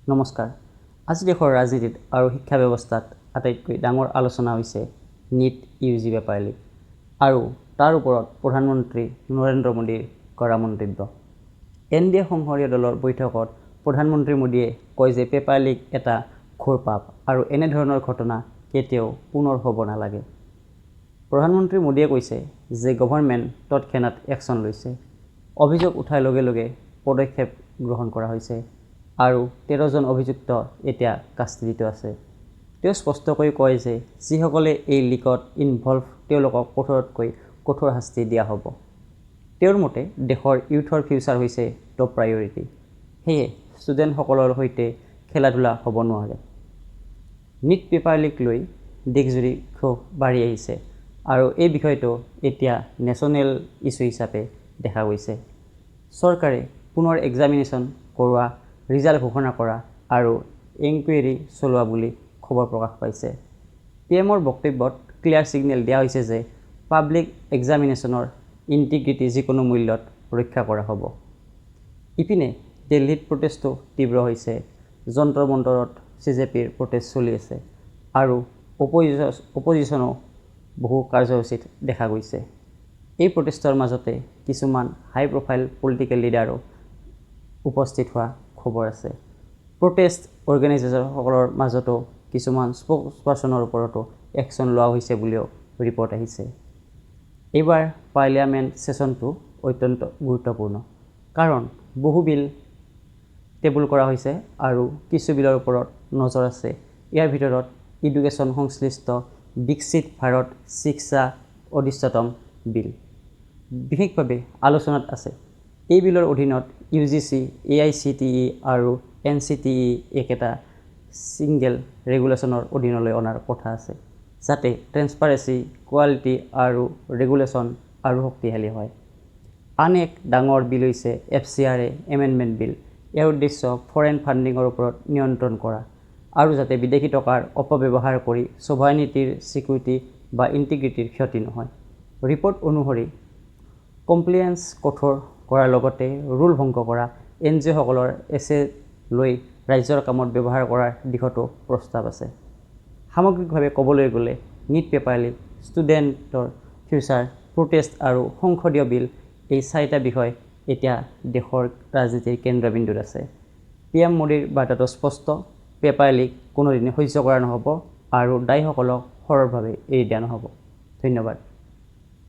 নমস্কাৰ। আজি দেশৰ ৰাজনীতিত আৰু শিক্ষা ব্যৱস্থাত আটাইতকৈ ডাঙৰ আলোচনা হৈছে নিট UG পেপাৰ লিক আৰু তাৰ ওপৰত প্ৰধানমন্ত্ৰী নৰেন্দ্ৰ মোদীৰ কৰা মন্তব্য। NDA সংসদীয় দলৰ বৈঠকত প্ৰধানমন্ত্ৰী মোদীয়ে কয় যে পেপাৰ লিক এটা ঘোৰ পাপ আৰু এনেধৰণৰ ঘটনা কেতিয়াও পুনৰ হ'ব নালাগে। প্ৰধানমন্ত্ৰী মোদীয়ে কৈছে যে গভৰ্ণমেণ্ট তৎক্ষণাত একশ্যন লৈছে, অভিযোগ উঠাৰ লগে লগে পদক্ষেপ গ্ৰহণ কৰা হৈছে আৰু 13 জন অভিযুক্ত এতিয়া কাষ্টাডিত আছে। তেওঁ স্পষ্টকৈ কয় যে যিসকলে এই লিকত ইনভলভ তেওঁলোকক কঠোৰতকৈ কঠোৰ শাস্তি দিয়া হ'ব। তেওঁৰ মতে দেশৰ ইউথৰ ফিউচাৰ হৈছে টপ প্ৰায়ৰিটি, সেয়ে ষ্টুডেণ্টসকলৰ সৈতে খেলা-ধূলা হ'ব নোৱাৰে। নিট পেপাৰ লিক লৈ দেশজুৰি ক্ষোভ বাঢ়ি আহিছে আৰু এই বিষয়টো এতিয়া নেশ্যনেল ইছ্যু হিচাপে দেখা গৈছে। চৰকাৰে পুনৰ এক্সামিনেশ্যন কৰোৱা, ৰিজাল্ট ঘোষণা কৰা আৰু এনকুৱেৰী চলোৱা বুলি খবৰ প্ৰকাশ পাইছে। PMৰ বক্তব্যত ক্লিয়াৰ ছিগনেল দিয়া হৈছে যে পাব্লিক এক্সামিনেশ্যনৰ ইণ্টিগ্ৰিটি যিকোনো মূল্যত ৰক্ষা কৰা হ'ব। ইপিনে দিল্লীত প্ৰটেষ্টটো তীব্ৰ হৈছে। যন্তৰ মন্তৰত CJPৰ প্ৰটেষ্ট চলি আছে আৰু অপজিশ্যনো বহু কাৰ্যসূচীত দেখা গৈছে। এই প্ৰটেষ্টৰ মাজতে কিছুমান হাই প্ৰফাইল পলিটিকেল লিডাৰো উপস্থিত হোৱা খবৰ আছে। প্ৰটেষ্ট অৰ্গেনাইজাৰসকলৰ মাজতো কিছুমান স্প'ক্সপাৰ্চনৰ ওপৰতো একশ্যন লোৱা হৈছে বুলিও ৰিপৰ্ট আহিছে। এইবাৰ পাৰ্লিয়ামেণ্ট ছেছনটো অত্যন্ত গুৰুত্বপূৰ্ণ, কাৰণ বহু বিল টেবুল কৰা হৈছে আৰু কিছু বিলৰ ওপৰত নজৰ আছে। ইয়াৰ ভিতৰত এডুকেশ্যন সংশ্লিষ্ট বিকশিত ভাৰত শিক্ষা অধিষ্ঠাতম বিল বিশেষভাৱে আলোচনাত আছে। এই বিলৰ অধীনত UGC, AICTE আৰু NCTE একেটা ছিংগেল ৰেগুলেশ্যনৰ অধীনলৈ অনাৰ কথা আছে, যাতে ট্ৰেন্সপাৰেন্সি, কোৱালিটি আৰু ৰেগুলেশ্যন আৰু শক্তিশালী হয়। আন এক ডাঙৰ বিল হৈছে FCRA এমেণ্ডমেণ্ট বিল। ইয়াৰ উদ্দেশ্য ফৰেন ফাণ্ডিঙৰ ওপৰত নিয়ন্ত্ৰণ কৰা আৰু যাতে বিদেশী টকাৰ অপব্যৱহাৰ কৰি ছভাৰেনিটিৰ ছিকিউৰিটি বা ইণ্টিগ্ৰিটিৰ ক্ষতি নহয়। ৰিপৰ্ট অনুসৰি কমপ্লিয়েন্স কঠোৰ কৰাৰ লগতে ৰুল ভংগ কৰা NGOসকলৰ এছেট লৈ ৰাজ্যৰ কামত ব্যৱহাৰ কৰাৰ দিশতো প্ৰস্তাৱ আছে। সামগ্ৰিকভাৱে ক'বলৈ গ'লে নিট পেপাৰ লিক, ষ্টুডেণ্টৰ ফিউচাৰ, প্ৰটেষ্ট আৰু সংসদীয় বিল এই চাৰিটা বিষয় এতিয়া দেশৰ ৰাজনীতিৰ কেন্দ্ৰবিন্দুত আছে। PM মোদীৰ বাৰ্তাটো স্পষ্ট, পেপাৰ লিক কোনোদিনে সহ্য কৰা নহ'ব আৰু দায়ীসকলক সৰলভাৱে এৰি দিয়া নহ'ব। ধন্যবাদ।